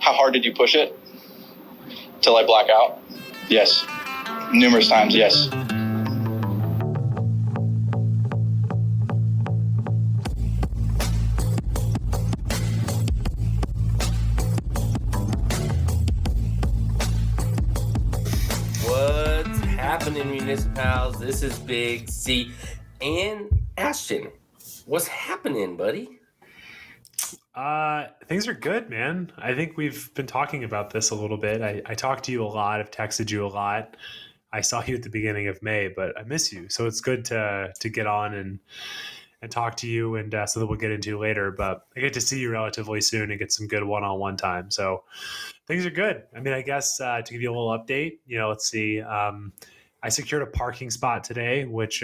How hard did you push it? Till I black out? Yes. Numerous times, yes. What's happening, MuniciPals? This is Big C and Ashton. What's happening, buddy? Things are good, man. I think we've been talking about this a little bit. I talked to you a lot. I've texted you a lot. I saw you at the beginning of May, but I miss you. So it's good to get on and talk to you, and so that we'll get into later. But I get to see you relatively soon and get some good one-on-one time. So things are good. I mean, I guess to give you a little update, let's see. I secured a parking spot today, which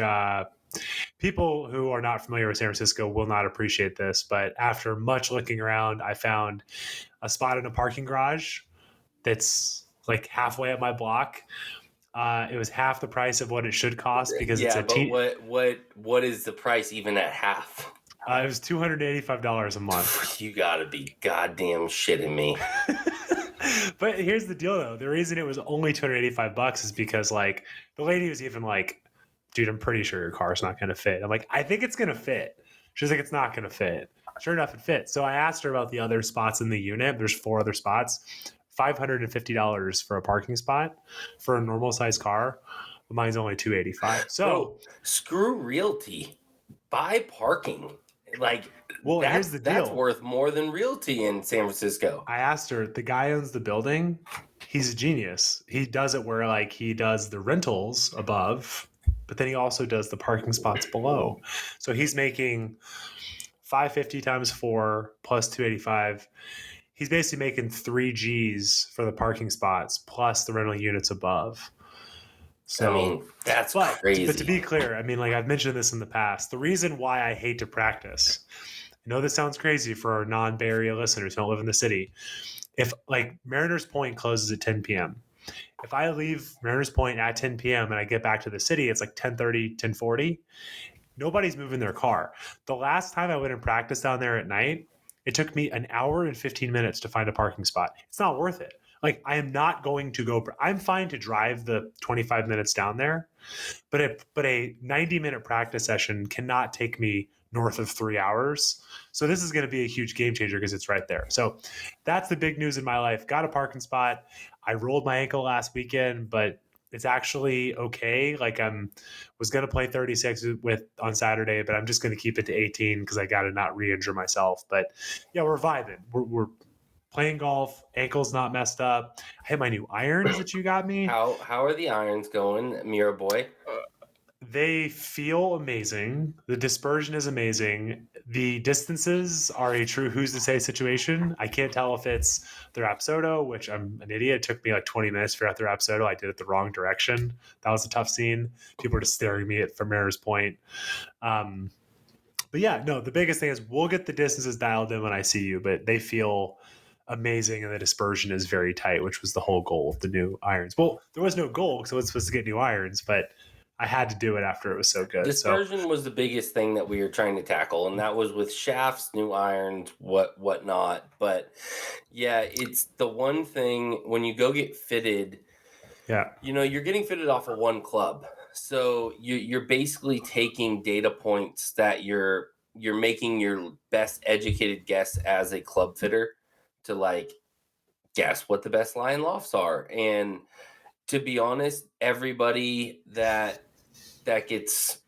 people who are not familiar with San Francisco will not appreciate this, but after much looking around, I found a spot in a parking garage that's like halfway up my block. It was half the price of what it should cost because it's a what is the price even at half? It was $285 a month. You gotta be goddamn shitting me. But here's the deal, though. The reason it was only $285 is because like the lady was even like, dude, I'm pretty sure your car's not going to fit. I'm like, I think it's going to fit. She's like, it's not going to fit. Sure enough, it fits. So I asked her about the other spots in the unit. There's 4 other spots, $550 for a parking spot for a normal size car. Mine's only $285. So bro, screw realty, buy parking. Like, well, here's the deal. That's worth more than realty in San Francisco. I asked her, the guy owns the building. He's a genius. He does it where like he does the rentals above, but then he also does the parking spots below. So he's making $550 times 4 plus $285. He's basically making 3 G's for the parking spots plus the rental units above. So I mean, that's crazy. But to be clear, I mean, like I've mentioned this in the past, the reason why I hate to practice, I know this sounds crazy for our non-Bay Area listeners who don't live in the city. If like Mariners Point closes at 10 p.m., if I leave Mariners Point at 10 p.m. and I get back to the city, it's like 10:30, 10:40. Nobody's moving their car. The last time I went and practiced down there at night, it took me an hour and 15 minutes to find a parking spot. It's not worth it. Like, I am not going to go. I'm fine to drive the 25 minutes down there, but a 90-minute practice session cannot take me north of 3 hours. So this is going to be a huge game changer because it's right there. So that's the big news in my life. Got a parking spot. I rolled my ankle last weekend, but it's actually okay. Like was going to play 36 on Saturday, but I'm just going to keep it to 18 because I got to not re-injure myself. But yeah, we're vibing. We're playing golf. Ankle's not messed up. I had my new irons that you got me. How are the irons going, Mira boy? They feel amazing. The dispersion is amazing. The distances are a true who's to say situation. I can't tell if it's the Rapsodo, which I'm an idiot. It took me like 20 minutes to figure out the Rapsodo. I did it the wrong direction. That was a tough scene. People were just staring at me from Mariners Point. But yeah, no, the biggest thing is we'll get the distances dialed in when I see you, but they feel amazing and the dispersion is very tight, which was the whole goal of the new irons. Well, there was no goal because I was supposed to get new irons, but I had to do it after it was so good. Dispersion was the biggest thing that we were trying to tackle, and that was with shafts, new irons, whatnot. But yeah, it's the one thing when you go get fitted. Yeah, you're getting fitted off of one club, so you're basically taking data points that you're making your best educated guess as a club fitter to like guess what the best lie and lofts are. And to be honest, everybody that gets,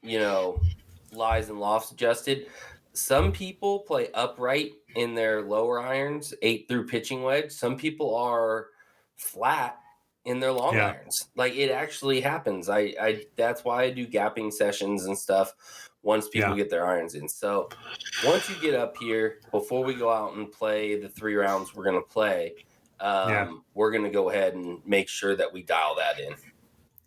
lies and lofts adjusted, some people play upright in their lower irons, 8 through pitching wedge. Some people are flat in their long irons. Like, it actually happens. I that's why I do gapping sessions and stuff once people get their irons in. So once you get up here, before we go out and play the 3 rounds we're going to play, we're going to go ahead and make sure that we dial that in.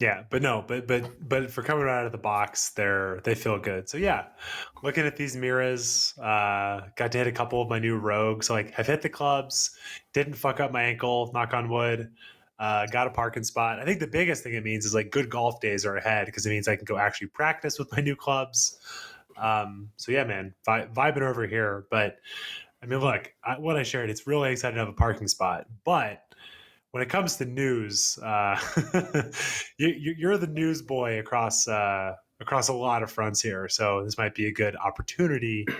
Yeah, but for coming right out of the box, they feel good. So yeah, looking at these Miras, got to hit a couple of my new rogues. Like I've hit the clubs, didn't fuck up my ankle, knock on wood. Got a parking spot. I think the biggest thing it means is like good golf days are ahead because it means I can go actually practice with my new clubs. So yeah, man, vibing over here. But I mean, look, what I shared, it's really exciting to have a parking spot, but when it comes to news, you're the news boy across a lot of fronts here. So this might be a good opportunity to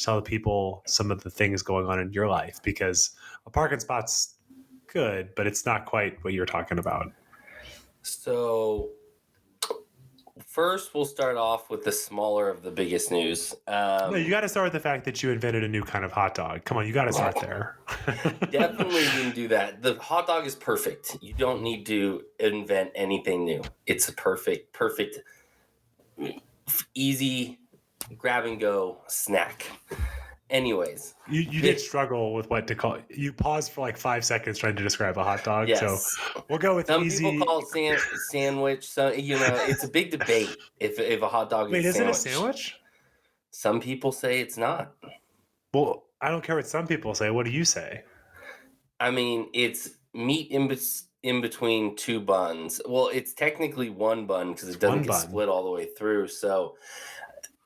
tell the people some of the things going on in your life, because a parking spot's good, but it's not quite what you're talking about. So first, we'll start off with the smaller of the biggest news. No, you got to start with the fact that you invented a new kind of hot dog. Come on, you got to start there. Definitely didn't do that. The hot dog is perfect. You don't need to invent anything new. It's a perfect, easy grab and go snack. Anyways, you did struggle with what to call it. You paused for like 5 seconds trying to describe a hot dog. Yes. So we'll go with some easy. people call it sandwich. So it's a big debate if a hot dog Wait, is is a it a sandwich. sandwich? Some people say it's not. Well, I don't care what some people say. What do you say? I mean, it's meat in between two buns. Well, it's technically one bun because it doesn't get split all the way through. So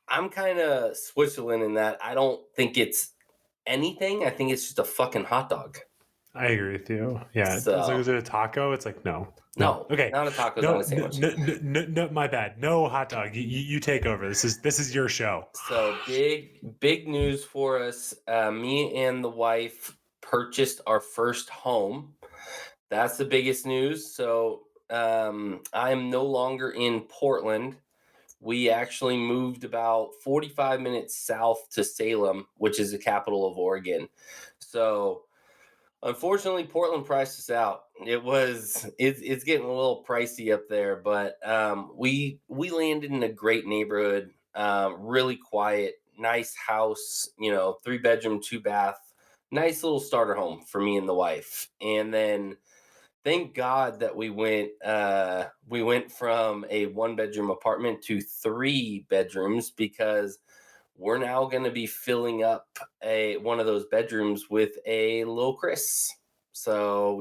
I'm kind of Switzerland in that I don't think it's anything. I think it's just a fucking hot dog. I agree with you. Yeah. So, it's like, is it a taco? It's like, no. Okay. Not a taco, not a sandwich. No, my bad. No hot dog. You take over. This is your show. So big news for us. Me and the wife purchased our first home. That's the biggest news. So I am no longer in Portland. We actually moved about 45 minutes south to Salem, which is the capital of Oregon. So unfortunately, Portland priced us out. It's getting a little pricey up there, but we landed in a great neighborhood, really quiet, nice house, 3-bedroom, 2-bath, nice little starter home for me and the wife. And then thank God that we went from a 1-bedroom apartment to 3 bedrooms, because we're now going to be filling up one of those bedrooms with a little Chris. So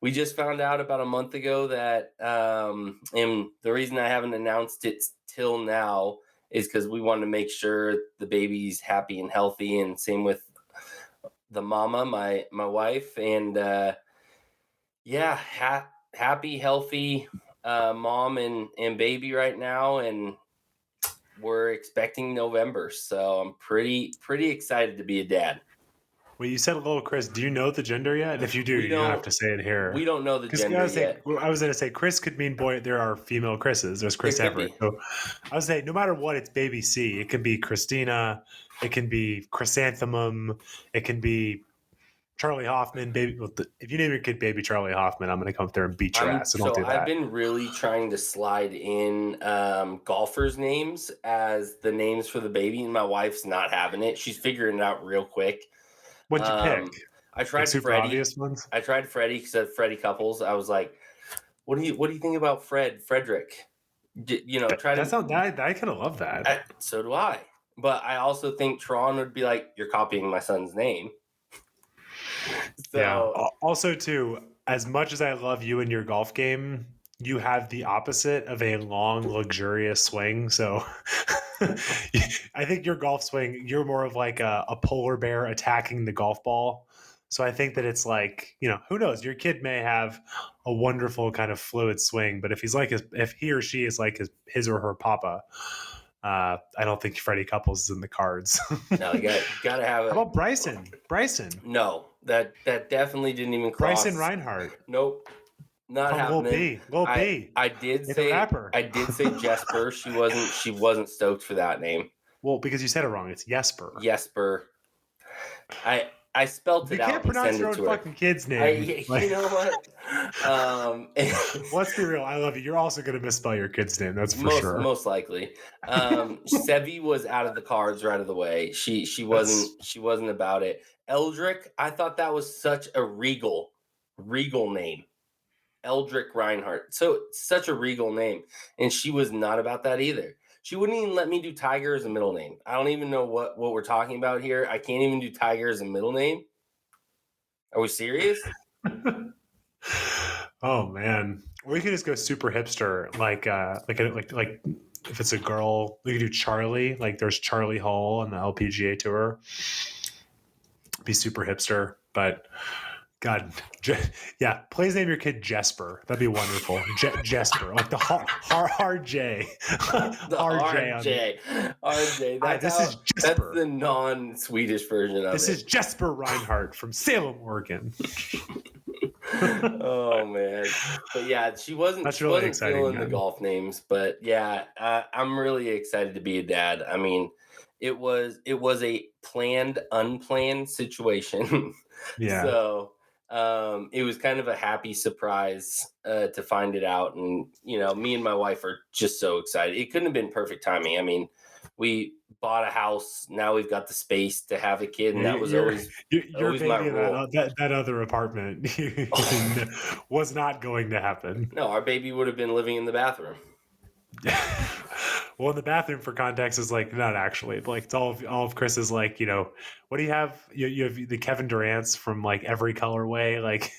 we just found out about a month ago that, and the reason I haven't announced it till now is because we wanted to make sure the baby's happy and healthy, and same with the mama, my wife, and happy, healthy mom and baby right now, and we're expecting November, so I'm pretty excited to be a dad. Well, you said little Chris. Do you know the gender yet? And if you do, you don't have to say it here. We don't know the gender yet. I was going to say Chris could mean boy. There are female Chris's. There's Chris Everett. So I was saying no matter what, it's baby C. It can be Christina. It can be Chrysanthemum. It can be Charlie Hoffman, baby. If you name your kid Baby Charlie Hoffman, I'm going to come up there and beat your ass. So don't do that. I've been really trying to slide in golfers' names as the names for the baby, and my wife's not having it. She's figuring it out real quick. What'd you pick? I tried Freddie. Obvious ones? I tried Freddie because of Freddie Couples. I was like, "What do you think about Frederick?" Try to. I kind of love that. So do I. But I also think Tron would be like, "You're copying my son's name." So, yeah. Also, too, as much as I love you and your golf game, you have the opposite of a long, luxurious swing. So I think your golf swing, you're more of like a polar bear attacking the golf ball. So I think that it's like, who knows? Your kid may have a wonderful kind of fluid swing, but if he or she is like his or her papa, I don't think Freddie Couples is in the cards. No, you gotta have it. How about Bryson? No, that definitely didn't even cross. Bryson Reinhardt. Nope. Not happening. Lil B. I did say Jesper. She wasn't stoked for that name. Well, because you said it wrong. It's Jesper. I spelled it out. You can't pronounce your own fucking kid's name. You know what? Let's be real. I love you. You're also going to misspell your kid's name. That's for sure. Most likely. Sevi was out of the cards right of the way. She wasn't about it. Eldrick, I thought that was such a regal name. Eldrick Reinhardt. So such a regal name. And she was not about that either. She wouldn't even let me do Tiger as a middle name. I don't even know what we're talking about here. I can't even do Tiger as a middle name. Are we serious? Oh man. Or you could just go super hipster, like if it's a girl, we could do Charlie. Like there's Charlie Hall on the LPGA tour. be super hipster, but God, yeah, please name your kid Jesper. That'd be wonderful. Jesper, like the hard J, The RJ. RJ. This is That's Jesper. the non-Swedish version of This it. is Jesper Reinhardt from Salem, Oregon. Oh man, but yeah, she wasn't. That's She really wasn't exciting, feeling the man. golf names, but yeah, I'm really excited to be a dad. I mean, it was a planned, unplanned situation. Yeah. So it was kind of a happy surprise to find it out, and me and my wife are just so excited. It couldn't have been perfect timing. I mean, we bought a house. Now we've got the space to have a kid, and that was always your my baby in rule. that other apartment was not going to happen. No, our baby would have been living in the bathroom. Well, in the bathroom, for context, is like not actually, but like it's all of Chris's, like, what do you have? You have the Kevin Durant's from like every colorway. Like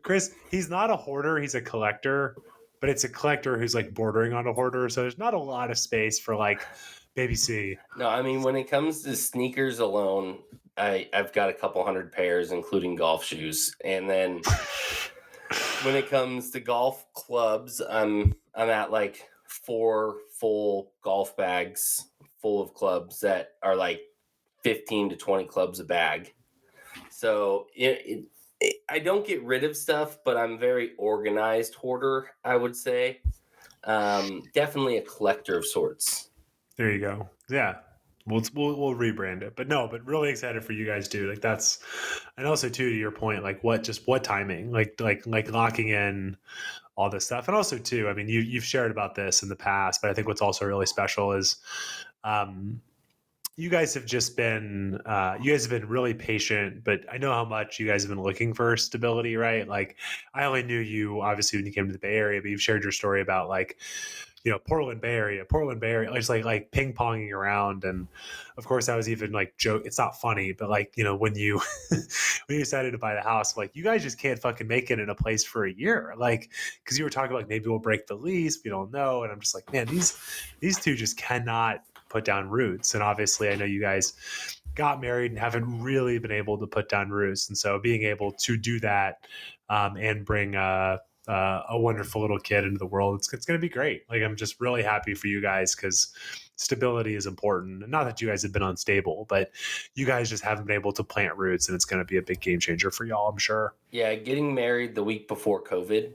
Chris, he's not a hoarder; he's a collector, but it's a collector who's like bordering on a hoarder. So there's not a lot of space for like baby C. No, I mean, when it comes to sneakers alone, I've got a couple hundred pairs, including golf shoes, and then when it comes to golf clubs, I'm at like 4 full golf bags full of clubs that are like 15 to 20 clubs a bag. So I don't get rid of stuff, but I'm very organized hoarder, I would say. Definitely a collector of sorts. There you go. Yeah. We'll rebrand it, but really excited for you guys too. Like that's, and also too, to your point, like what timing, like locking in all this stuff. And also too, I mean, you've shared about this in the past, but I think what's also really special is, you guys have just been, really patient, but I know how much you guys have been looking for stability, right? Like I only knew you obviously when you came to the Bay Area, but you've shared your story about like, Portland Bay Area, just like ping ponging around. And of course I was even like joke. It's not funny, but like, when you, when you decided to buy the house, like you guys just can't fucking make it in a place for a year. Like, cause you were talking like, maybe we'll break the lease. We don't know. And I'm just like, man, these two just cannot put down roots. And obviously I know you guys got married and haven't really been able to put down roots. And so being able to do that, and bring, a wonderful little kid into the world, it's going to be great. Like I'm just really happy for you guys because stability is important. Not that you guys have been unstable, but you guys just haven't been able to plant roots, and it's going to be a big game changer for y'all, I'm sure. Yeah, getting married the week before COVID,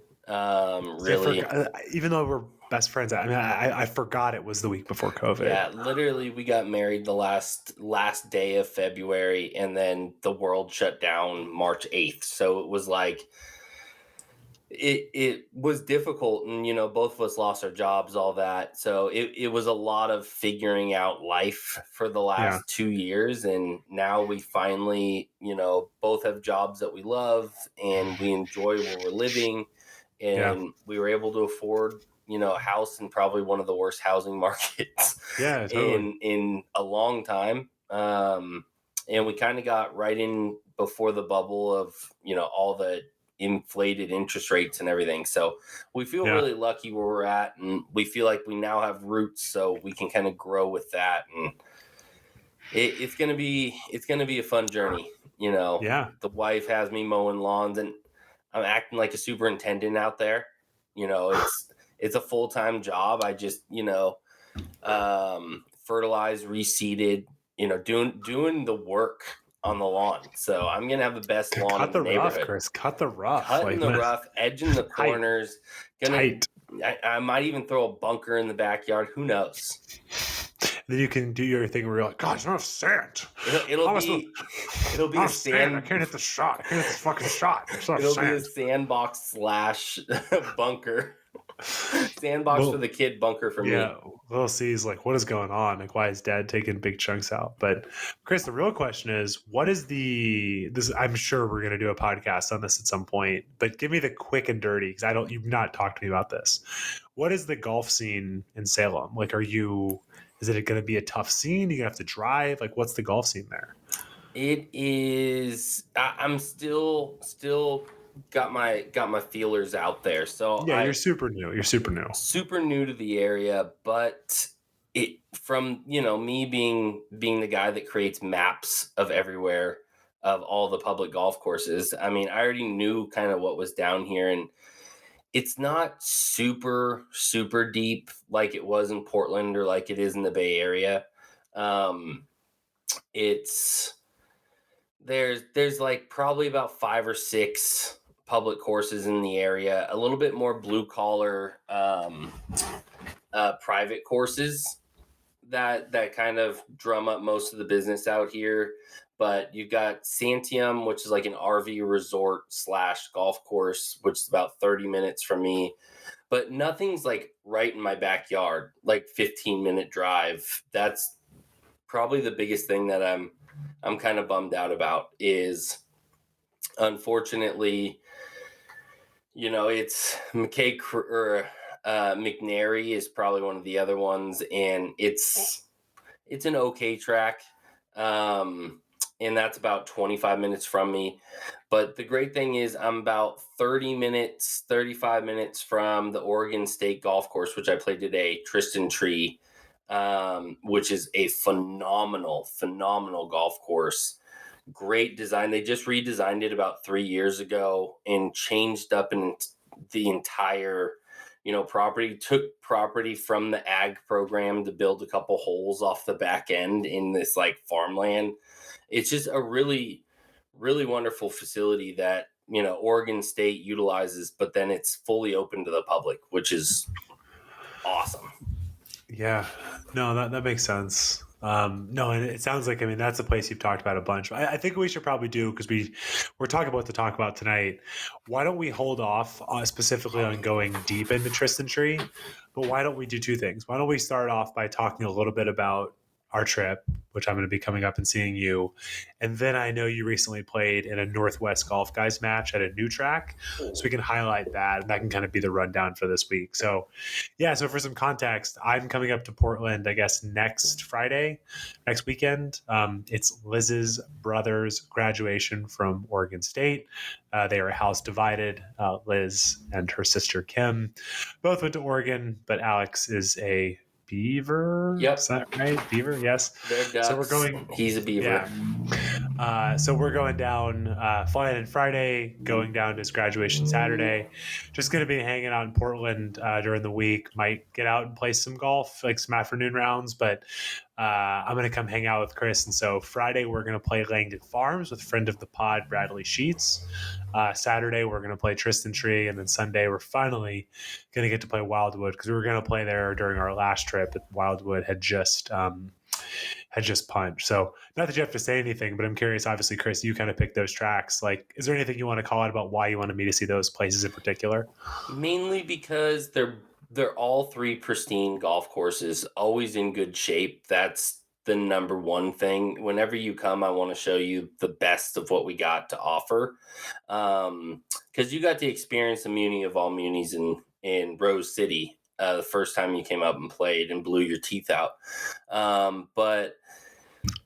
really. Even though we're best friends, I mean, I forgot it was the week before COVID. Yeah, literally, we got married the last day of February, and then the world shut down March 8th. So it was like. It was difficult, and both of us lost our jobs, all that. So it was a lot of figuring out life for the last 2 years, and now we finally both have jobs that we love and we enjoy where we're living, and we were able to afford a house in probably one of the worst housing markets totally. in a long time, and we kind of got right in before the bubble of all the inflated interest rates and everything. So we feel really lucky where we're at, and we feel like we now have roots, so we can kind of grow with that. And it's gonna be a fun journey. The wife has me mowing lawns, and I'm acting like a superintendent out there. It's a full-time job. I just fertilized, reseeded, doing the work on the lawn. So I'm gonna have the best lawn in the neighborhood. Rough, Chris. Cut the rough. Cutting the rough, edging the corners. Tight. I might even throw a bunker in the backyard. Who knows? Then you can do your thing where you're like, God, it's not sand. It'll be a sand. I can't hit the shot. I can't hit this fucking shot. It'll be a sandbox / bunker. Sandbox for the kid, bunker for me. Yeah, Little C's like, what is going on? Like, why is Dad taking big chunks out? But Chris, the real question is, what is this? I'm sure we're going to do a podcast on this at some point, but give me the quick and dirty, because you've not talked to me about this. What is the golf scene in Salem? Like, is it going to be a tough scene? You're going to have to drive? Like, what's the golf scene there? It is. I'm still got my feelers out there. So you're super new. Super new to the area, but it from me being the guy that creates maps of everywhere. of all the public golf courses. I mean, I already knew kind of what was down here, and it's not super, super deep like it was in Portland or like it is in the Bay Area. It's there's like probably about 5 or 6 public courses in the area, a little bit more blue collar private courses that kind of drum up most of the business out here. But you've got Santiam, which is like an RV resort / golf course, which is about 30 minutes from me. But nothing's like right in my backyard, like 15-minute drive. That's probably the biggest thing that I'm kind of bummed out about is, unfortunately, it's McNary is probably one of the other ones, and it's an okay track. And that's about 25 minutes from me. But the great thing is I'm about 35 minutes from the Oregon State Golf Course, which I played today, Tristan Tree, which is a phenomenal golf course. Great design. They just redesigned it about 3 years ago and changed up in the entire property, took property from the ag program to build a couple holes off the back end in this like farmland. It's just a really, really wonderful facility that, Oregon State utilizes, but then it's fully open to the public, which is awesome. Yeah, no, that makes sense. No, and it sounds like, that's a place you've talked about a bunch. I think we should probably do, because we're talking about to talk about tonight. Why don't we hold off specifically on going deep into Tristan Tree? But why don't we do 2 things? Why don't we start off by talking a little bit about our trip, which I'm going to be coming up and seeing you. And then I know you recently played in a Northwest Golf Guys match at a new track. So we can highlight that, and that can kind of be the rundown for this week. So so for some context, I'm coming up to Portland, I guess, next weekend. It's Liz's brother's graduation from Oregon State. They are house divided. Liz and her sister Kim both went to Oregon, but Alex is a Beaver. Yep. Is that right? Beaver, yes. They're ducks. So we're going. He's a Beaver. Yeah. So we're going down, flying in Friday, going down to his graduation Saturday. Just going to be hanging out in Portland during the week. Might get out and play some golf, like some afternoon rounds, but I'm going to come hang out with Chris. And so Friday, we're going to play Langdon Farms with friend of the pod, Bradley Sheets. Saturday, we're going to play Tristan Tree. And then Sunday, we're finally going to get to play Wildwood, because we were going to play there during our last trip, but Wildwood had just punched. So not that you have to say anything, but I'm curious, obviously, Chris, you kind of picked those tracks. Like, is there anything you want to call out about why you wanted me to see those places in particular? Mainly because they're all 3 pristine golf courses, always in good shape. That's the number one thing. Whenever you come, I want to show you the best of what we got to offer. Because you got to experience the Muni of all Munis in Rose City the first time you came up and played and blew your teeth out. But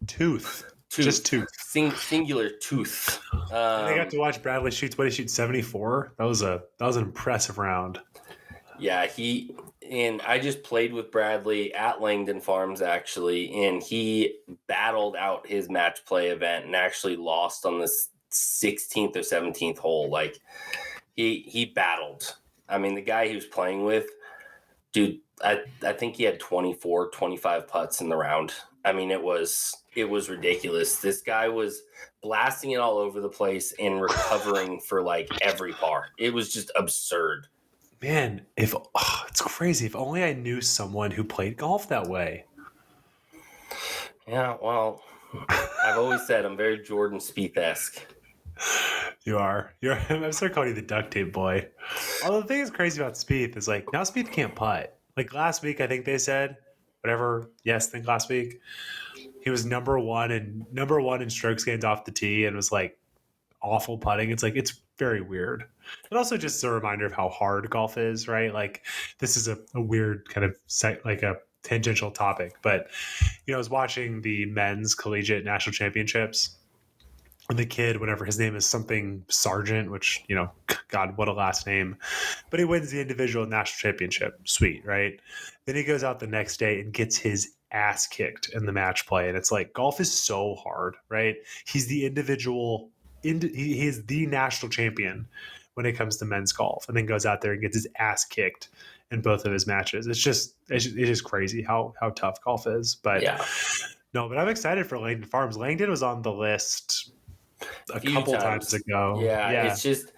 tooth. Just tooth. Singular tooth. I got to watch Bradley Sheets. What did he shoot? 74? That was an impressive round. Yeah, I just played with Bradley at Langdon Farms, actually, and he battled out his match play event and actually lost on the 16th or 17th hole. Like, he battled. I mean, the guy he was playing with, dude, I think he had 24, 25 putts in the round. I mean, it was ridiculous. This guy was blasting it all over the place and recovering for like every par. It was just absurd. Man, it's crazy. If only I knew someone who played golf that way. Yeah, well, I've always said I'm very Jordan Spieth-esque. You are. I'm starting calling you the duct tape boy. Although the thing that's crazy about Spieth is, like, now Spieth can't putt. Like last week, I think they said, whatever. Yes, I think last week he was number one in strokes gained off the tee and was like awful putting. It's like, it's very weird. And also just a reminder of how hard golf is, right? Like, this is a weird kind of like a tangential topic, but I was watching the men's collegiate national championships, and the kid, whatever his name is, something Sargent, which, God, what a last name, but he wins the individual national championship. Sweet, right? Then he goes out the next day and gets his ass kicked in the match play. And it's like, golf is so hard, right? He's the individual, he is the national champion when it comes to men's golf, and then goes out there and gets his ass kicked in both of his matches. It's just crazy how tough golf is. But no, but I'm excited for Langdon Farms. Langdon was on the list a couple times ago. Yeah, it's just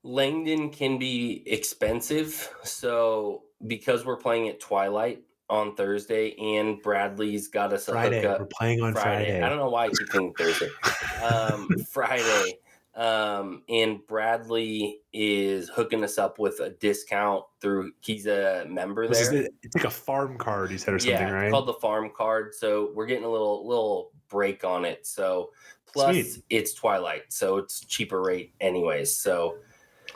Langdon can be expensive. So because we're playing at twilight on Thursday, and Bradley's got us a hookup. We're playing on Friday. I don't know why I keep thinking Thursday. Friday. And Bradley is hooking us up with a discount he's a member there. It's like a farm card, you said, or something, right? It's called the farm card. So we're getting a little break on it. So plus Sweet. It's twilight, so it's cheaper rate anyways. So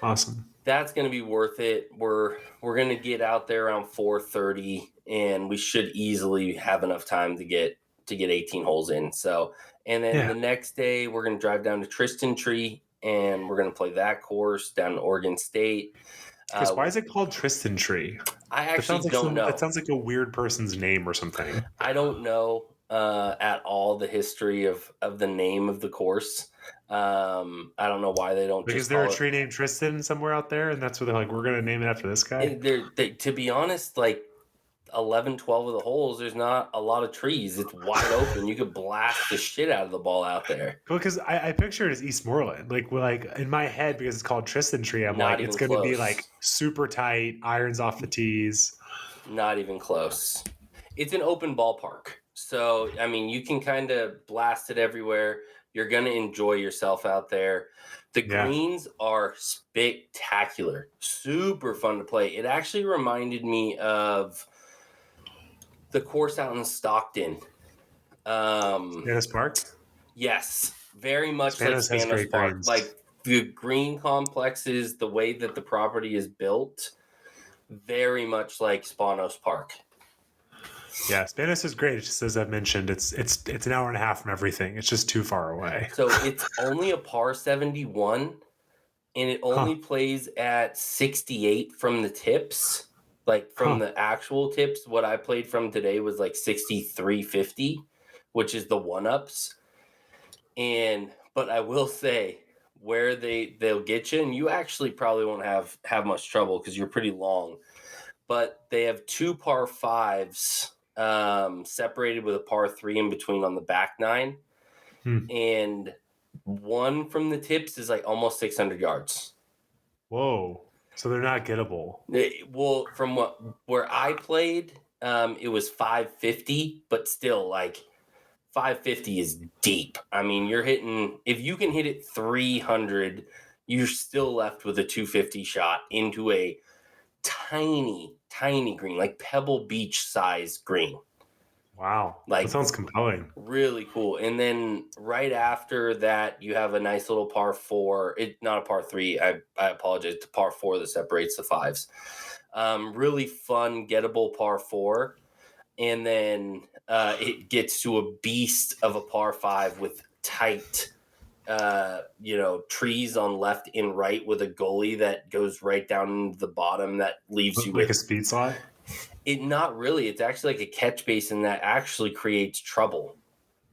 awesome. That's going to be worth it. We're going to get out there around 4:30, and we should easily have enough time to get 18 holes in. So, and then the next day we're going to drive down to Tristan Tree, and we're going to play that course down in Oregon State. Chris, why is it called Tristan Tree? I actually don't know. That sounds like a weird person's name or something. I don't know at all the history of the name of the course. I don't know why they don't. Like, is there a tree named Tristan somewhere out there, and that's where they're like, we're going to name it after this guy? To be honest, like 11, 12 of the holes, there's not a lot of trees. It's wide open. You could blast the shit out of the ball out there. Well, because I picture it as Eastmoreland. Like in my head, because it's called Tristan Tree, I'm not like, it's going to be like super tight, irons off the tees. Not even close. It's an open ballpark. So, I mean, you can kind of blast it everywhere. You're going to enjoy yourself out there. The greens are spectacular. Super fun to play. It actually reminded me of the course out in Stockton. Spanos Park? Yes. Very much Spanos like Spanos Park. Greens. Like the green complexes, the way that the property is built, very much like Spanos Park. Yeah, Spanos is great. It's just, as I've mentioned, it's an hour and a half from everything. It's just too far away. So it's only a par 71, and it only plays at 68 from the tips. Like from the actual tips, what I played from today was like 63.50, which is the one-ups. But I will say, where they'll get you, and you actually probably won't have much trouble because you're pretty long. But they have two par fives separated with a par three in between on the back nine. And one from the tips is like almost 600 yards. Whoa. So they're not gettable. Well, from where I played, it was 550, but still, like 550 is deep. I mean, you're hitting, if you can hit it 300, you're still left with a 250 shot into a tiny green, like Pebble Beach size green. Wow. Like, that sounds compelling. Really cool. And then right after that, you have a nice little par four. Not a par three. I apologize. It's a par four that separates the fives. Really fun, gettable par four. And then it gets to a beast of a par five with tight, trees on left and right with a gully that goes right down into the bottom that leaves you like with a speed slide. Not really. It's actually like a catch basin that actually creates trouble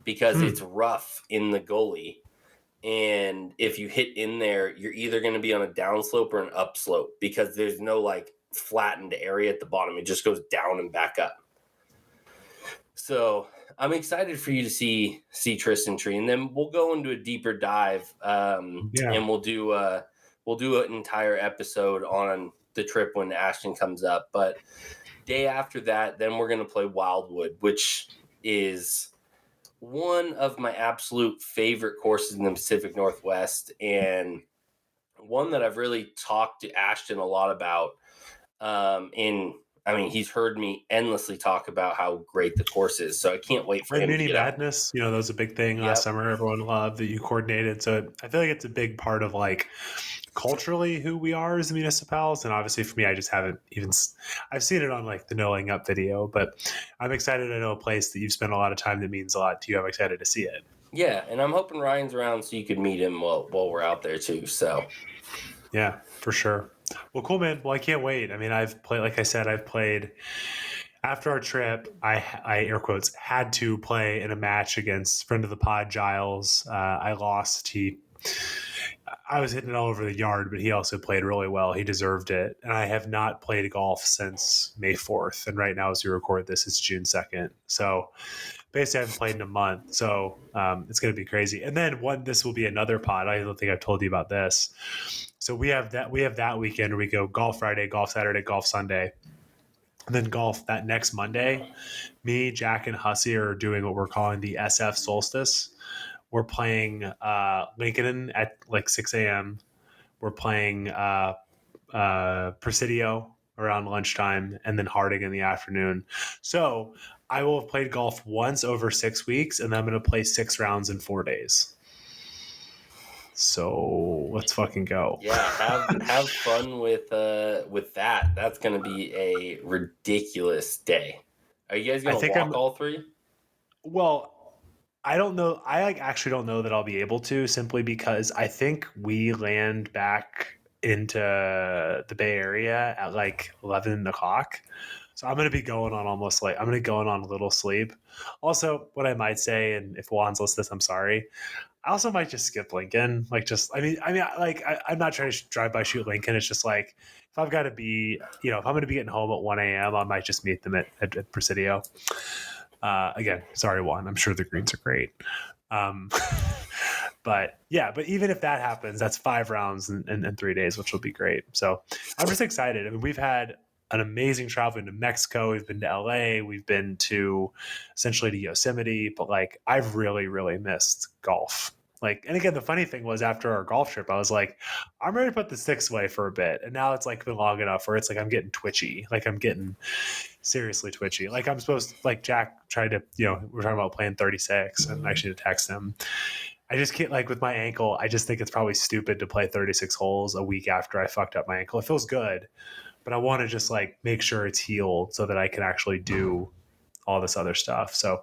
because it's rough in the gully. And if you hit in there, you're either going to be on a downslope or an upslope because there's no like flattened area at the bottom. It just goes down and back up. So I'm excited for you to see Tristan Tree, and then we'll go into a deeper dive, and we'll do an entire episode on the trip when Ashton comes up. But day after that, then we're going to play Wildwood, which is one of my absolute favorite courses in the Pacific Northwest, and one that I've really talked to Ashton a lot about. He's heard me endlessly talk about how great the course is, so I can't wait for him to get Madness, that was a big thing last summer. Everyone loved that you coordinated. So I feel like it's a big part of like culturally who we are as MuniciPals. And obviously for me, I just haven't I've seen it on like the No Laying Up video, but I'm excited to know a place that you've spent a lot of time that means a lot to you. I'm excited to see it. Yeah. And I'm hoping Ryan's around so you could meet him while we're out there too. So yeah, for sure. Well, cool, man. Well, I can't wait. I mean, I've played, like I said, I've After our trip, I air quotes had to play in a match against friend of the pod Giles. I lost. I was hitting it all over the yard, but he also played really well. He deserved it. And I have not played golf since May 4th. And right now, as we record this, it's June 2nd. So basically, I haven't played in a month. So it's going to be crazy. And then this will be another pod. I don't think I've told you about this. So we have that weekend where we go golf Friday, golf Saturday, golf Sunday. And then golf that next Monday. Me, Jack, and Hussey are doing what we're calling the SF Solstice. We're playing Lincoln at like 6 a.m. We're playing Presidio around lunchtime, and then Harding in the afternoon. So I will have played golf once over 6 weeks, and then I'm going to play 6 rounds in 4 days. So let's fucking go. Yeah, have fun with that. That's going to be a ridiculous day. Are you guys going to walk all 3? Well, I don't know. I actually don't know that I'll be able to, simply because I think we land back into the Bay Area at like 11 o'clock. So I'm going to be going on I'm going to go on a little sleep. Also, what I might say, and if Juan's listening to this, I'm sorry. I also might just skip Lincoln. I'm not trying to drive by shoot Lincoln. It's just like, if I've got to be, if I'm going to be getting home at 1 a.m., I might just meet them at Presidio. Again, sorry, Juan. I'm sure the greens are great. But even if that happens, that's 5 rounds in 3 days, which will be great. So I'm just excited. I mean, we've had an amazing travel into Mexico. We've been to LA. We've been to essentially to Yosemite, but like, I've really, really missed golf. Like, and again, the funny thing was, after our golf trip, I was like, I'm ready to put the sticks away for a bit. And now it's like been long enough where it's like, I'm getting twitchy. Like, I'm getting seriously twitchy. Like, I'm supposed to, like, Jack tried to, we're talking about playing 36, and I actually to text him. I just can't, like, with my ankle, I just think it's probably stupid to play 36 holes a week after I fucked up my ankle. It feels good, but I want to just like make sure it's healed so that I can actually do all this other stuff. So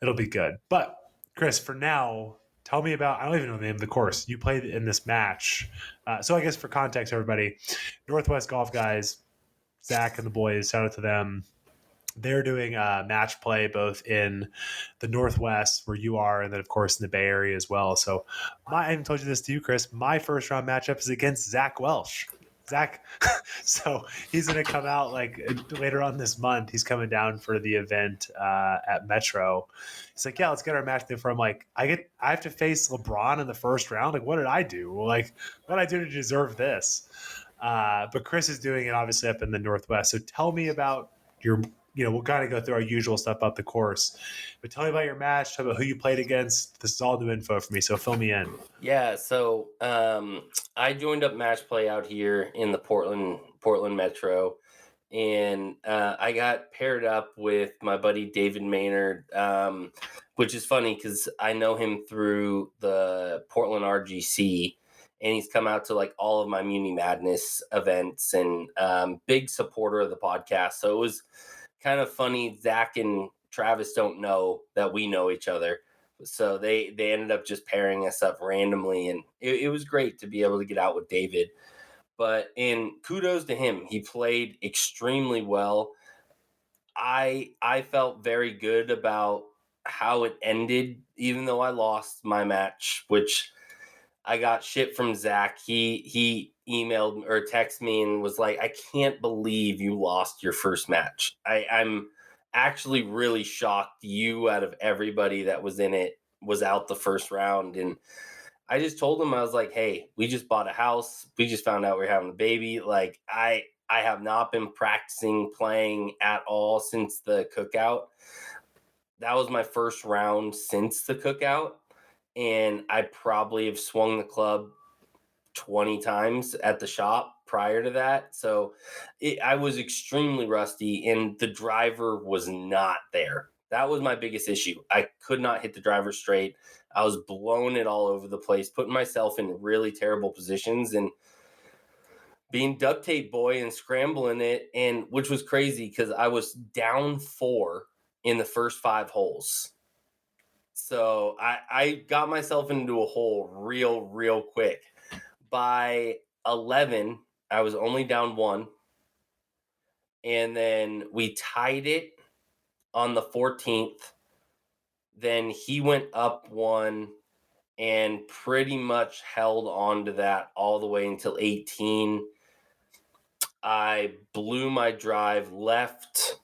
it'll be good. But Chris, for now, tell me about, I don't even know the name of the course. You played in this match. So I guess for context, everybody, Northwest Golf guys, Zach and the boys, shout out to them. They're doing match play both in the Northwest where you are, and then of course in the Bay Area as well. So I haven't told you this to you, Chris. My first round matchup is against Zach Welsh. Zach, so he's going to come out like later on this month. He's coming down for the event at Metro. He's like, yeah, let's get our match there. I'm like, I have to face LeBron in the first round. Like, what did I do? Like, what did I do to deserve this? But Chris is doing it obviously up in the Northwest. So tell me about your, we'll kind of go through our usual stuff about the course, but tell me about your match, tell me about who you played against. This is all new info for me, so fill me in. Yeah, so I joined up match play out here in the Portland Metro, and I got paired up with my buddy David Maynard, which is funny because I know him through the Portland RGC, and he's come out to like all of my Muni Madness events, and big supporter of the podcast. So it was kind of funny. Zach and Travis don't know that we know each other. So they ended up just pairing us up randomly, and it was great to be able to get out with David. And kudos to him. He played extremely well. I felt very good about how it ended, even though I lost my match, which I got shit from Zach. He emailed or texted me and was like, I can't believe you lost your first match. I'm actually really shocked you, out of everybody that was in it, was out the first round. And I just told him, I was like, hey, we just bought a house. We just found out we're having a baby. Like, I have not been practicing playing at all since the cookout. That was my first round since the cookout. And I probably have swung the club 20 times at the shop prior to that. So I was extremely rusty, and the driver was not there. That was my biggest issue. I could not hit the driver straight. I was blowing it all over the place, putting myself in really terrible positions and being duct tape boy and scrambling it, and which was crazy because I was down 4 in the first 5 holes. So I got myself into a hole real quick. By 11, I was only down 1. and then we tied it on the 14th. Then he went up one and pretty much held on to that all the way until 18. I blew my drive left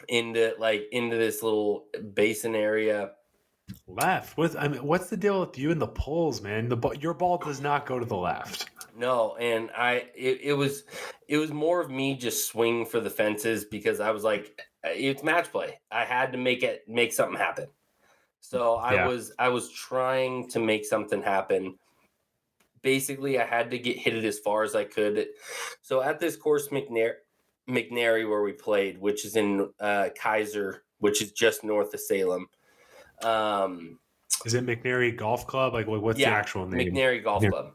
into this little basin area. Left. What's the deal with you and the poles, man? Your ball does not go to the left. No, and it was more of me just swinging for the fences because I was like, it's match play. I had to make something happen. So I was trying to make something happen. Basically, I had to hit it as far as I could. So at this course, McNary, where we played, which is in Kaiser, which is just north of Salem. Is it McNary Golf Club? Like, what's the actual name? McNary Golf Club.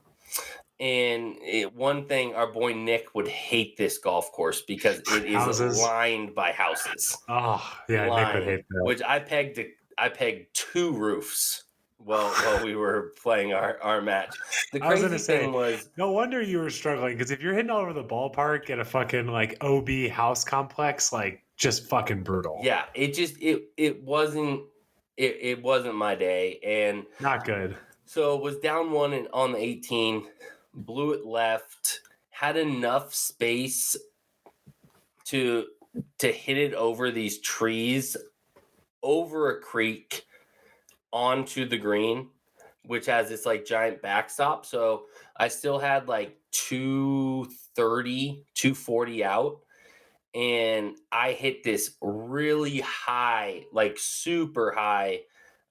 And one thing, our boy Nick would hate this golf course because it is lined by houses. Oh, yeah, Nick would hate that. Which I pegged 2 roofs while we were playing our match. The crazy thing was, no wonder you were struggling, because if you're hitting all over the ballpark at a fucking like OB house complex, like just fucking brutal. Yeah, it wasn't my day, and not good. So it was down one on the 18, blew it left, had enough space to hit it over these trees, over a creek, onto the green, which has this like giant backstop. So I still had like 230, 240 out. And I hit this really high, like super high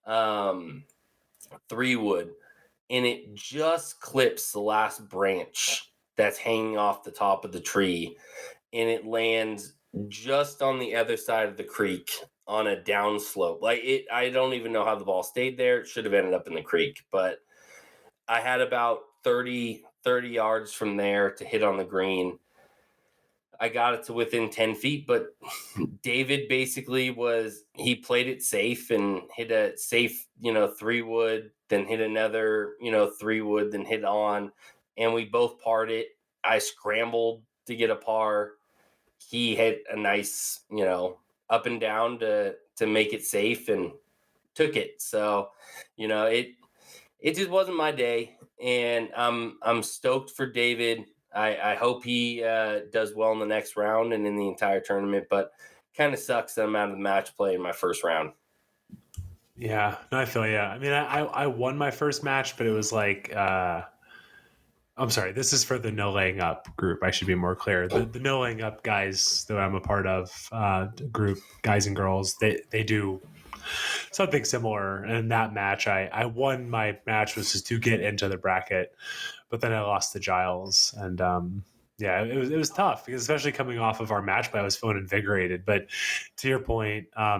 3-wood. And it just clips the last branch that's hanging off the top of the tree. And it lands just on the other side of the creek on a downslope. I don't even know how the ball stayed there. It should have ended up in the creek, but I had about 30 yards from there to hit on the green. I got it to within 10 feet, but David basically he played it safe and hit a safe, 3-wood, then hit another, 3-wood, then hit on, and we both parred it. I scrambled to get a par. He hit a nice, up and down to make it safe and took it. So, it just wasn't my day, and I'm stoked for David. I hope he does well in the next round and in the entire tournament, but kind of sucks that I'm out of the match play in my first round. Yeah, no, I feel I mean, I won my first match, but it was like I'm sorry, this is for the no laying up group. I should be more clear. The no laying up guys that I'm a part of, group, guys and girls, they do something similar. And in that match, I won my match, was just to get into the bracket, but then I lost to Giles. And it was tough, because especially coming off of our match play, I was feeling invigorated. But to your point, I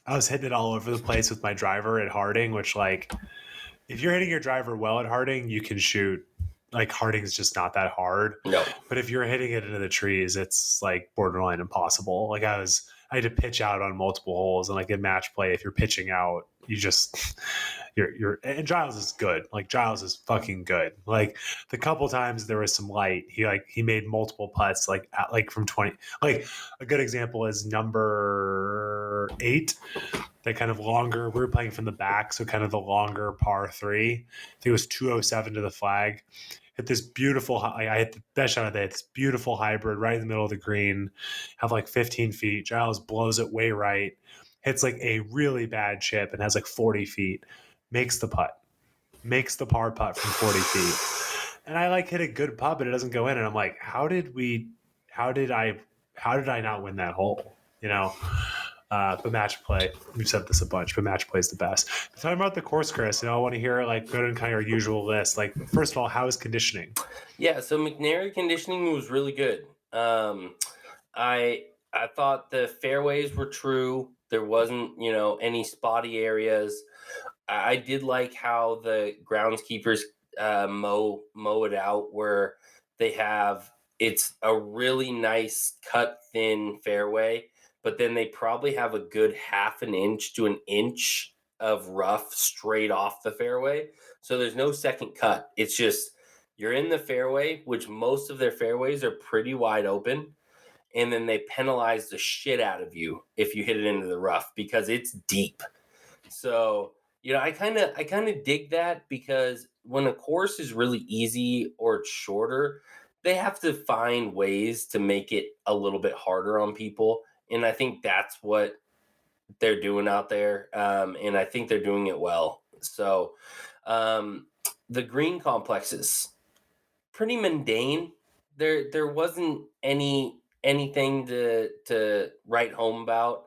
was hitting it all over the place with my driver at Harding, which, like, if you're hitting your driver well at Harding, you can shoot. Like, Harding's just not that hard. No. But if you're hitting it into the trees, it's like borderline impossible. Like, I had to pitch out on multiple holes, and like in match play, if you're pitching out, you just you're and Giles is good. Like, Giles is fucking good. Like, the couple times there was some light, he made multiple putts like from 20. Like, a good example is number 8. That kind of longer, we were playing from the back, so kind of the longer par 3. I think it was 207 to the flag. Hit this beautiful, I hit the best shot of the day. This beautiful hybrid right in the middle of the green, have like 15 feet. Giles blows it way right, hits like a really bad chip and has like 40 feet. Makes the par putt from 40 feet. And I like hit a good putt, but it doesn't go in. And I'm like, how did I not win that hole? But match play, we've said this a bunch, but match play is the best. But talking about the course, Chris, I want to hear, like, go to kind of our usual list. Like, first of all, how is conditioning? Yeah, so McNary conditioning was really good. I thought the fairways were true. There wasn't, any spotty areas. I did like how the groundskeepers mow it out, where it's a really nice cut thin fairway, but then they probably have a good half an inch to an inch of rough straight off the fairway. So there's no second cut. It's just, you're in the fairway, which most of their fairways are pretty wide open. and then they penalize the shit out of you if you hit it into the rough because it's deep. So, I kind of dig that, because when a course is really easy or it's shorter, they have to find ways to make it a little bit harder on people. And I think that's what they're doing out there. And I think they're doing it well. So, the green complexes, pretty mundane. There wasn't anything to write home about.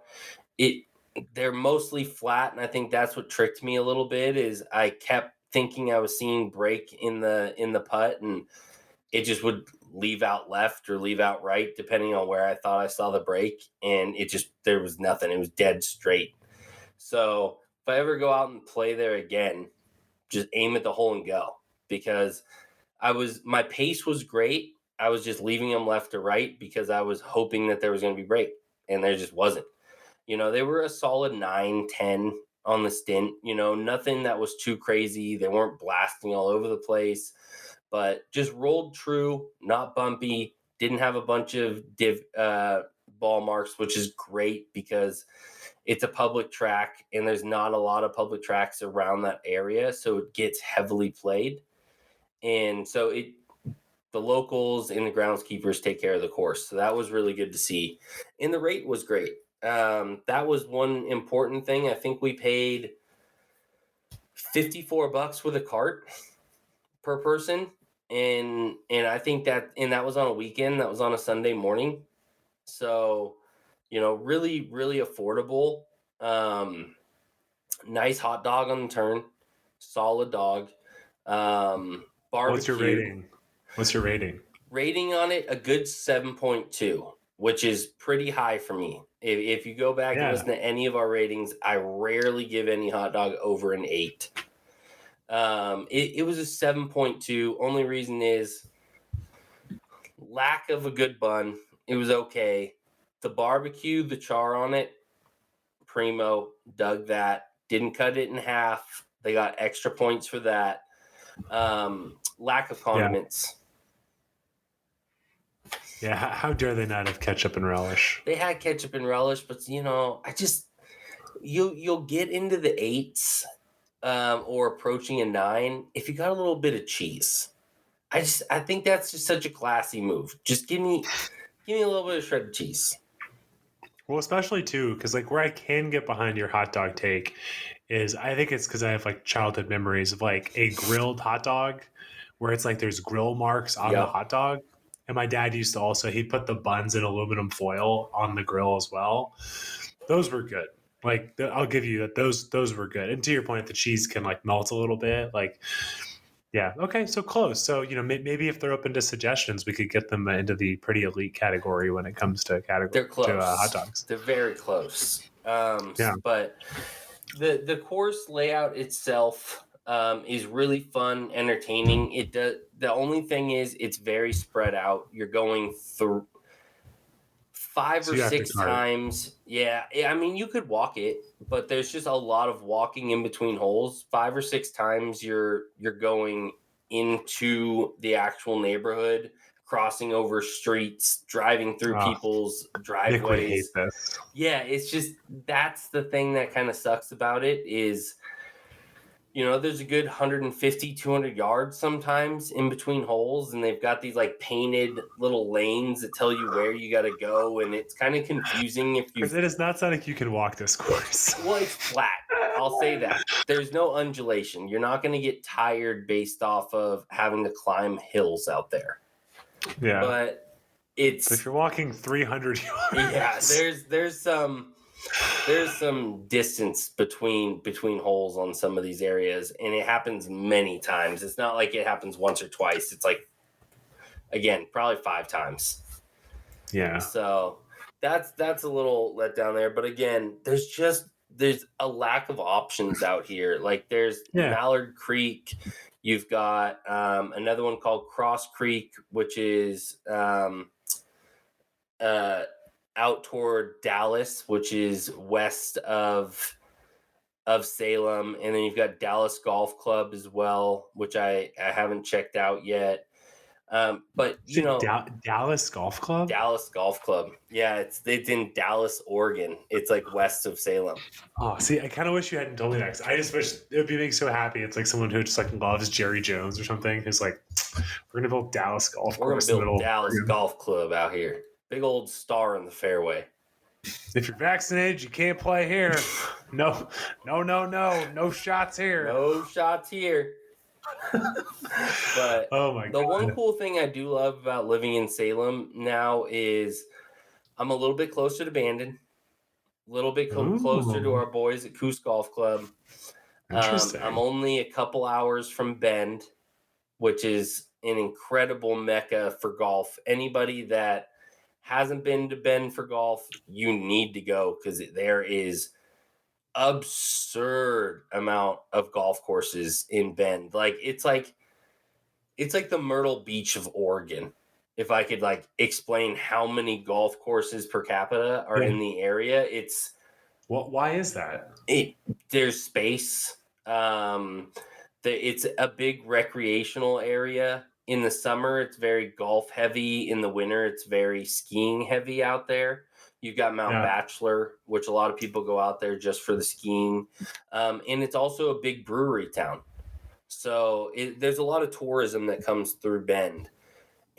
They're mostly flat, and I think that's what tricked me a little bit. Is I kept thinking I was seeing break in the putt, and it just would leave out left or leave out right depending on where I thought I saw the break, and there was nothing. It was dead straight. So if I ever go out and play there again, just aim at the hole and go, because my pace was great. I was just leaving them left to right because I was hoping that there was going to be break, and there just wasn't. They were a solid 9-10 on the stint, nothing that was too crazy. They weren't blasting all over the place, but just rolled true, not bumpy, didn't have a bunch of ball marks, which is great because it's a public track and there's not a lot of public tracks around that area. So it gets heavily played. And so the locals and the groundskeepers take care of the course. So that was really good to see. And the rate was great. That was one important thing. I think we paid $54 with a cart per person. And I think that was on a weekend. That was on a Sunday morning. So, really, really affordable. Nice hot dog on the turn, solid dog. Barbecue. What's your rating? Rating on it, a good 7.2, which is pretty high for me. If you go back and listen to any of our ratings, I rarely give any hot dog over an 8. It was a 7.2. Only reason is lack of a good bun. It was okay. The barbecue, the char on it, primo, dug that. Didn't cut it in half. They got extra points for that. Lack of condiments. Yeah, how dare they not have ketchup and relish? They had ketchup and relish, but you'll get into the 8s or approaching a 9 if you got a little bit of cheese. I think that's just such a classy move. Just give me a little bit of shredded cheese. Well, especially too, because where I can get behind your hot dog take is, I think it's because I have childhood memories of a grilled hot dog where it's there's grill marks on the hot dog. And my dad used to he'd put the buns in aluminum foil on the grill as well. Those were good. I'll give you that. Those were good. And to your point, the cheese can melt a little bit. Yeah. Okay. So close. So, maybe if they're open to suggestions, we could get them into the pretty elite category when it comes to They're close. to hot dogs. They're very close. But the course layout itself is really fun, entertaining. The only thing is it's very spread out. You're going through 5 or 6 times. Yeah. I mean, you could walk it, but there's just a lot of walking in between holes. 5 or 6 times you're going into the actual neighborhood, crossing over streets, driving through people's driveways. Nick would hate this. Yeah, it's just, that's the thing that kind of sucks about it is, there's a good 150, 200 yards sometimes in between holes, and they've got these painted little lanes that tell you where you got to go, and it's kind of confusing if you. Because it does not sound like you can walk this course. Well, it's flat. I'll say that. There's no undulation. You're not going to get tired based off of having to climb hills out there. Yeah. But it's. So if you're walking 300 yards. Yeah, there's some distance between holes on some of these areas, and it happens many times. It's not like it happens once or twice. It's again, probably 5 times. Yeah. So that's a little let down there. But again, there's a lack of options out here. There's Mallard Creek. You've got another one called Cross Creek, which is out toward Dallas, which is west of Salem, and then you've got Dallas Golf Club as well, which I haven't checked out yet. But Is it Dallas Golf Club? Dallas Golf Club. Yeah, it's in Dallas, Oregon. It's like west of Salem. Oh, see, I kind of wish you hadn't told me that. 'Cause I just wish it would be me so happy. It's like someone who just like loves Jerry Jones or something. Who's like, we're gonna build Dallas Golf We're Course gonna in the middle build of Dallas Oregon. Golf Club out here. Big old star in the fairway. If you're vaccinated, you can't play here. No shots here. No shots here. But Oh my the god. one cool thing I do love about living in Salem now is I'm a little bit closer to Bandon, a little bit closer to Ooh. our boys at Coos Golf Club. Interesting. I'm only a couple hours from Bend, which is an incredible mecca for golf. Anybody that hasn't been to Bend for golf, you need to go because there is absurd amount of golf courses in Bend. It's like the Myrtle Beach of Oregon. If I could like explain how many golf courses per capita are in the area, it's why is that? There's space. It's a big recreational area. In the summer, it's very golf heavy. In the winter, it's very skiing heavy out there. You've got Mount Bachelor, which a lot of people go out there just for the skiing. And it's also a big brewery town. So there's a lot of tourism that comes through Bend.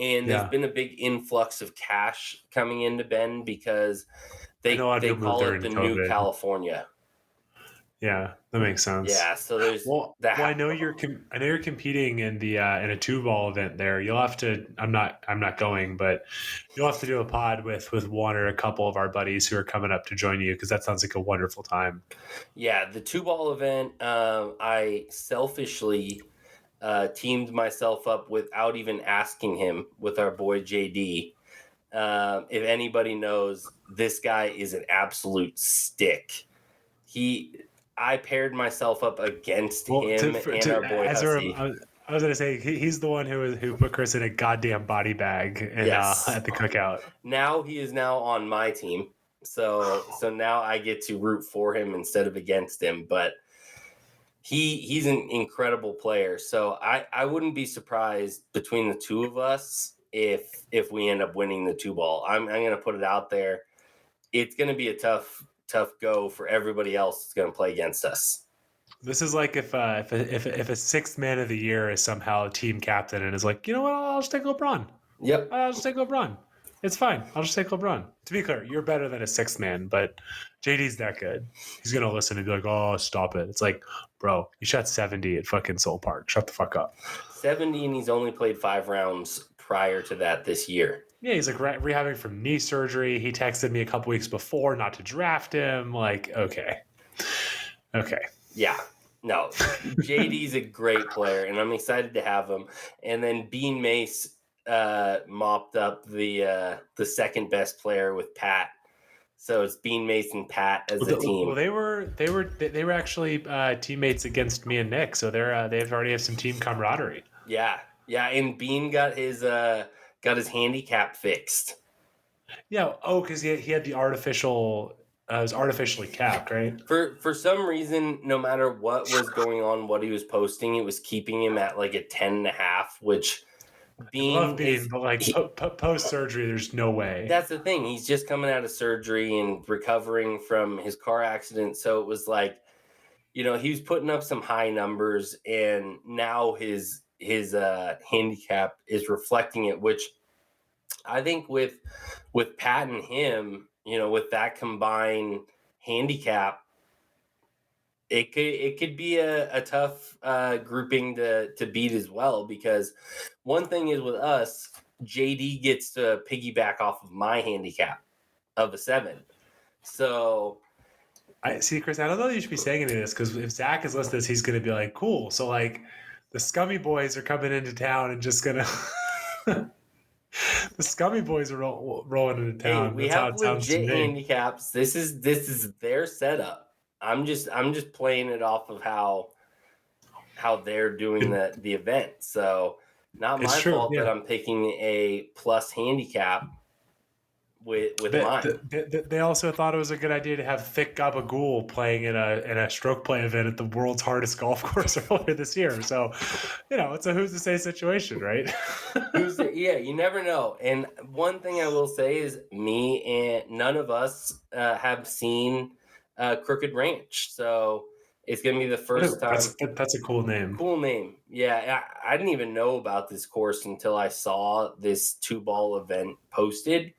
And there's been a big influx of cash coming into Bend because they call it the new California. Yeah, that makes sense. Yeah, so there's I know you're competing in the in a 2-ball event there. You'll have to. I'm not going, but you'll have to do a pod with one or a couple of our buddies who are coming up to join you because that sounds like a wonderful time. Yeah, the 2-ball event. I selfishly teamed myself up without even asking him with our boy JD. If anybody knows, this guy is an absolute stick. I paired myself up against him and our boy Hussey. I was going to say, he's the one who put Chris in a goddamn body bag at the cookout. Now he is now on my team. So now I get to root for him instead of against him. But he's an incredible player. So I wouldn't be surprised between the two of us if we end up winning the 2-ball. I'm going to put it out there. It's going to be a tough go for everybody else that's going to play against us. This is like if a sixth man of the year is somehow a team captain and is like, you know what, I'll just take LeBron. Yep. I'll just take LeBron. It's fine. I'll just take LeBron. To be clear, you're better than a sixth man, but JD's that good. He's going to listen and be like, oh, stop it. It's like, bro, you shot 70 at fucking Soul Park. Shut the fuck up. 70, and he's only played 5 rounds prior to that this year. Yeah, he's like rehabbing from knee surgery. He texted me a couple weeks before not to draft him. Like, okay. Yeah. No, JD's a great player, and I'm excited to have him. And then Bean Mace mopped up the second best player with Pat. So it's Bean Mace and Pat as a team. Well, they were actually teammates against me and Nick, so they've already have some team camaraderie. Yeah, and Bean got his handicap fixed. Yeah. Oh, because he had the artificial. It was artificially capped, right? For some reason, no matter what was going on, what he was posting, it was keeping him at like a 10.5, which Bean but like post surgery, there's no way. That's the thing. He's just coming out of surgery and recovering from his car accident. So it was like, he was putting up some high numbers, and now his handicap is reflecting it, which I think with Pat and him, with that combined handicap, it could be a tough grouping to beat as well, because one thing is with us, JD gets to piggyback off of my handicap of a 7. So I see, Chris, I don't know that you should be saying any of this, because if Zach is listening to this, he's going to be like, cool. So like the Scummy Boys are coming into town and just going to... The Scummy Boys are rolling into town. Hey, we have legit handicaps. This is their setup. I'm just playing it off of how they're doing the event. So not my fault that I'm picking a plus handicap with mine. They also thought it was a good idea to have Thick Gabagool playing in a stroke play event at the world's hardest golf course earlier this year. So, it's a who's to say situation, right? Yeah, you never know. And one thing I will say is me and none of us have seen Crooked Ranch. So it's going to be the first time. That's a cool name. Cool name. Yeah, I didn't even know about this course until I saw this 2-ball event posted.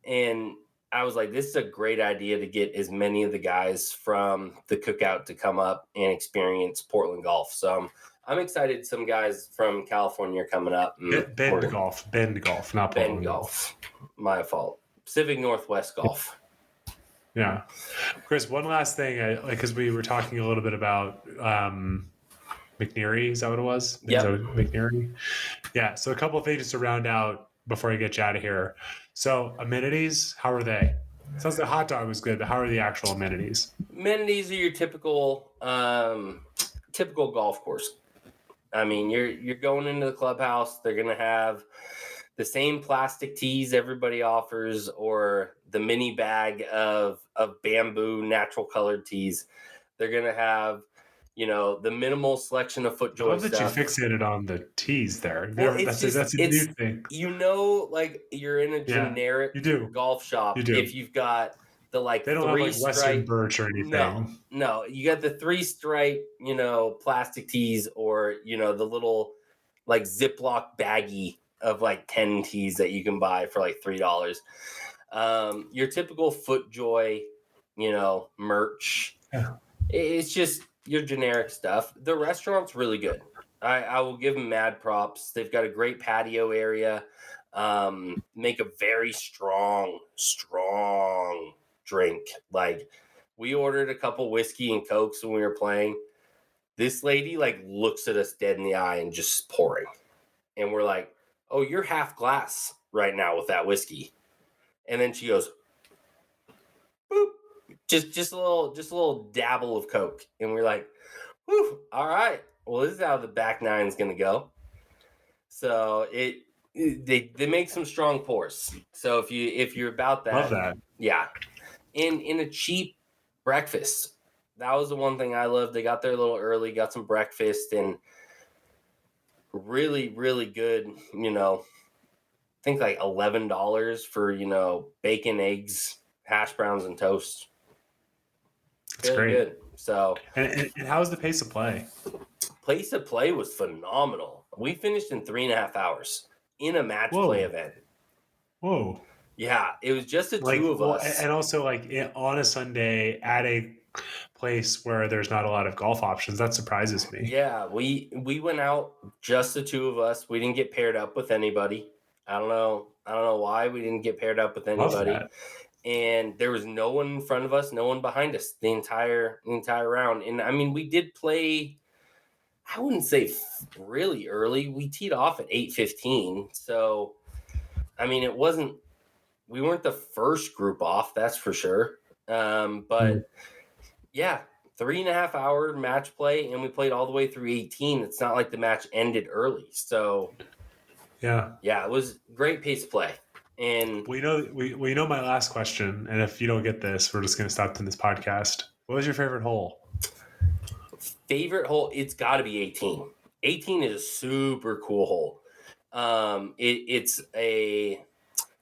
And I was like, this is a great idea to get as many of the guys from the cookout to come up and experience Portland golf. So I'm excited. Some guys from California are coming up. Bend golf, not Portland Bend golf. My fault. Pacific Northwest golf. Yeah. Chris, one last thing, because we were talking a little bit about McNeary. Is that what it was? Yeah. McNeary. Yeah. So a couple of things to round out before I get you out of here. So amenities, how are they? Sounds like the hot dog was good, but how are the actual amenities? Amenities are your typical golf course. I mean, you're going into the clubhouse. They're gonna have the same plastic tees everybody offers, or the mini bag of bamboo natural colored tees. They're gonna have, the minimal selection of FootJoy I love that stuff. you fixated on the tees there. Well, that's a new thing. Like you're in a generic golf shop. You do. If you've got the they don't have like Western birch or anything. No, you got the 3-stripe, plastic tees, or the little like Ziploc baggie of like 10 tees that you can buy for like $3. Your typical FootJoy, merch. Yeah. It's just your generic stuff. The restaurant's really good. I will give them mad props. They've got a great patio area. Make a very strong drink. Like, we ordered a couple whiskey and cokes when we were playing. This lady like looks at us dead in the eye and just pouring. And we're like, "Oh, you're half glass right now with that whiskey." And then she goes, boop. Just a little dabble of Coke. And we're like, whew, all right. Well, this is how the back nine's gonna go. So they make some strong pours. So if you're about that, love that. Yeah. In a cheap breakfast. That was the one thing I loved. They got there a little early, got some breakfast, and really, really good, I think like $11 for, bacon, eggs, hash browns, and toast. That's great. Good. So, and how's the pace of play? Pace of play was phenomenal. We finished in 3.5 hours in a match play event. Whoa. Yeah, it was just the two of us. And also, on a Sunday at a place where there's not a lot of golf options, that surprises me. Yeah, we went out, just the two of us. We didn't get paired up with anybody. I don't know why we didn't get paired up with anybody. And there was no one in front of us, no one behind us the entire round. And I mean, we did play, I wouldn't say really early. We teed off at 8:15. So, I mean, we weren't the first group off, that's for sure. But yeah, 3.5 hour match play, and we played all the way through 18. It's not like the match ended early. So yeah, it was great pace of play. And we know my last question, and if you don't get this, we're just going to stop in this podcast. What was your favorite hole? Favorite hole? It's got to be 18. 18 is a super cool hole. It's a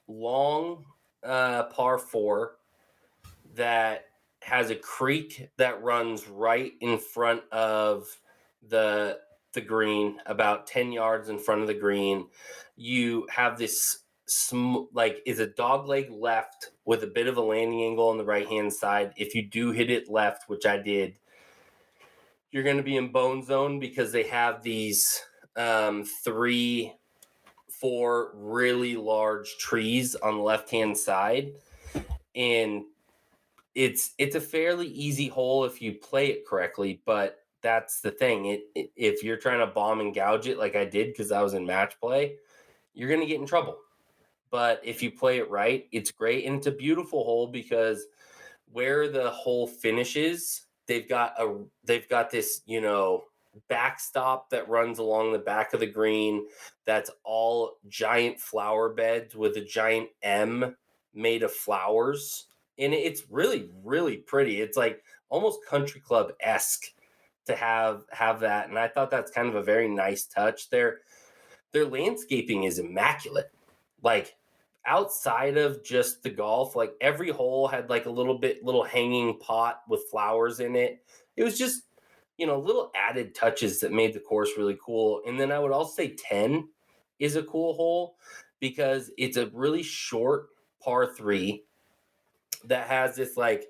long par 4 that has a creek that runs right in front of the green, about 10 yards in front of the green. You have this is a dog leg left with a bit of a landing angle on the right hand side. If you do hit it left, which I did, you're going to be in bone zone, because they have these 3-4 really large trees on the left hand side, and it's a fairly easy hole if you play it correctly. But that's the thing, if you're trying to bomb and gouge it like I did, because I was in match play, you're going to get in trouble. But if you play it right, it's great. And it's a beautiful hole, because where the hole finishes, they've got this, backstop that runs along the back of the green. That's all giant flower beds with a giant M made of flowers, and it's really, really pretty. It's like almost country club-esque to have that, and I thought that's kind of a very nice touch. Their landscaping is immaculate. Like outside of just the golf, like every hole had like a little hanging pot with flowers in it. It was just, little added touches that made the course really cool. And then I would also say 10 is a cool hole because it's a really short par 3 that has this like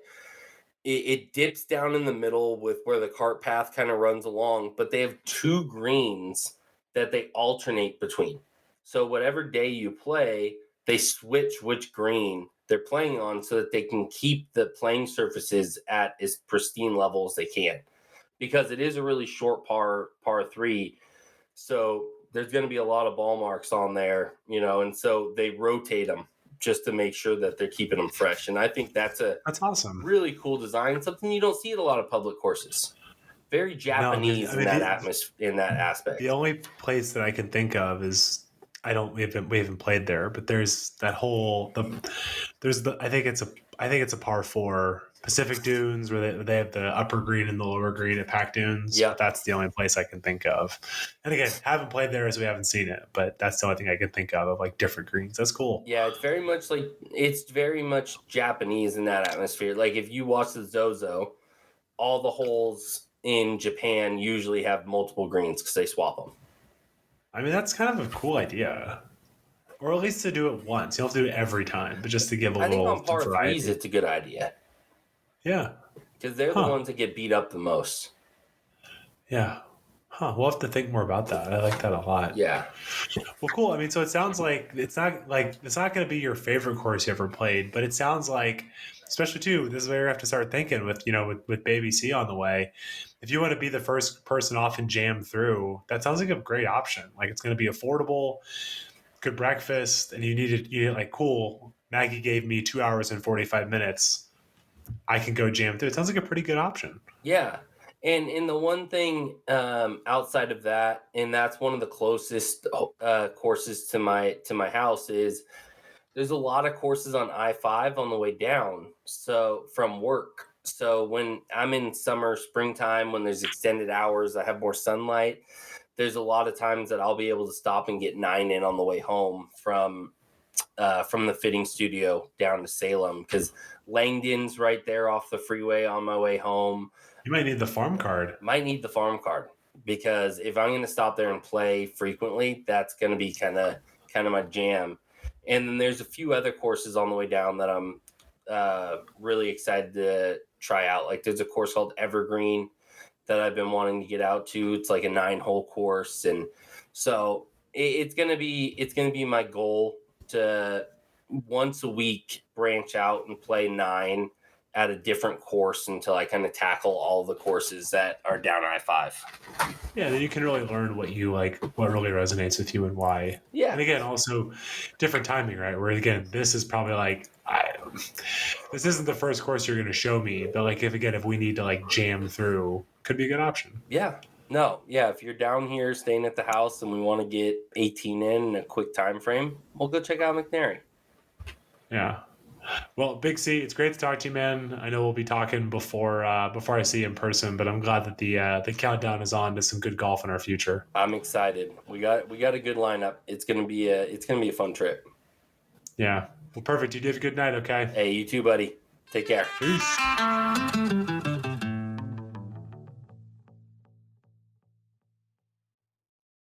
it dips down in the middle with where the cart path kind of runs along, but they have 2 greens that they alternate between. So whatever day you play, they switch which green they're playing on so that they can keep the playing surfaces at as pristine level as they can. Because it is a really short par 3. So there's going to be a lot of ball marks on there, and so they rotate them just to make sure that they're keeping them fresh. And I think that's awesome. Really cool design, something you don't see at a lot of public courses. Very Japanese in that atmosphere, in that aspect. The only place that I can think of is we haven't played there, but there's that whole I think it's a par 4 Pacific Dunes where they have the upper green and the lower green at Pac Dunes. Yeah, that's the only place I can think of. And again, haven't played there, so we haven't seen it. But that's the only thing I can think of like different greens. That's cool. Yeah, it's very much Japanese in that atmosphere. Like if you watch the Zozo, all the holes in Japan usually have multiple greens because they swap them. I mean, that's kind of a cool idea. Or at least to do it once. You don't have to do it every time, but just to give a little variety. I think on par 3s, it's a good idea. Yeah. Because they're the ones that get beat up the most. Yeah. We'll have to think more about that. I like that a lot. Yeah. Well, cool. I mean, so it sounds like it's not going to be your favorite course you ever played, but it sounds like, especially too, this is where you have to start thinking with Baby C on the way. If you want to be the first person off and jam through, that sounds like a great option. Like it's going to be affordable, good breakfast, and you need like, cool, Maggie gave me 2 hours and 45 minutes. I can go jam through. It sounds like a pretty good option. Yeah. And the one thing outside of that, and that's one of the closest courses to my house, is there's a lot of courses on I-5 on the way down. So from work. So when I'm in springtime, when there's extended hours, I have more sunlight. There's a lot of times that I'll be able to stop and get 9 in on the way home from the fitting studio down to Salem, because Langdon's right there off the freeway on my way home. You might need the farm card. Might need the farm card, because if I'm going to stop there and play frequently, that's going to be kind of my jam. And then there's a few other courses on the way down that I'm really excited to try out. Like there's a course called Evergreen that I've been wanting to get out to. It's like a 9-hole course, and so it's gonna be my goal to once a week branch out and play 9 at a different course until I kind of tackle all the courses that are down I-5. Yeah, then you can really learn what you like, what really resonates with you and why. Yeah. And again, also different timing, right? Where again, this is probably like, this isn't the first course you're going to show me, but like if we need to like jam through, could be a good option. Yeah. No, yeah. If you're down here staying at the house and we want to get 18 in a quick time frame, we'll go check out McNary. Yeah. Well, Big C, it's great to talk to you, man. I know we'll be talking before I see you in person, but I'm glad that the countdown is on to some good golf in our future. I'm excited. We got a good lineup. It's gonna be a fun trip. Yeah. Well, perfect. You have a good night. Okay. Hey, you too, buddy. Take care. Peace.